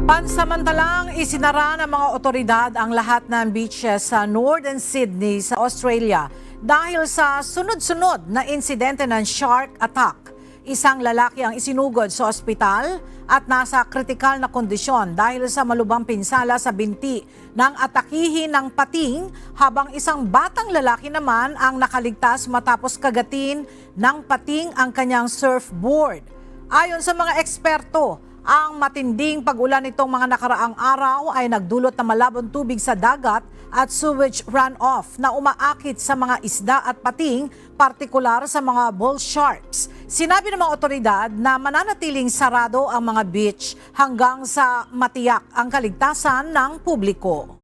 Pansamantalang isinara ng mga otoridad ang lahat ng beaches sa Northern Sydney sa Australia dahil sa sunod-sunod na insidente ng shark attack. Isang lalaki ang isinugod sa ospital at nasa kritikal na kondisyon dahil sa malubhang pinsala sa binti ng atakihin ng pating, habang isang batang lalaki naman ang nakaligtas matapos kagatin ng pating ang kanyang surfboard. Ayon sa mga eksperto, ang matinding pag-ulan nitong mga nakaraang araw ay nagdulot ng malabong tubig sa dagat at sewage runoff na umaakit sa mga isda at pating, partikular sa mga bull sharks. Sinabi ng mga otoridad na mananatiling sarado ang mga beach hanggang sa matiyak ang kaligtasan ng publiko.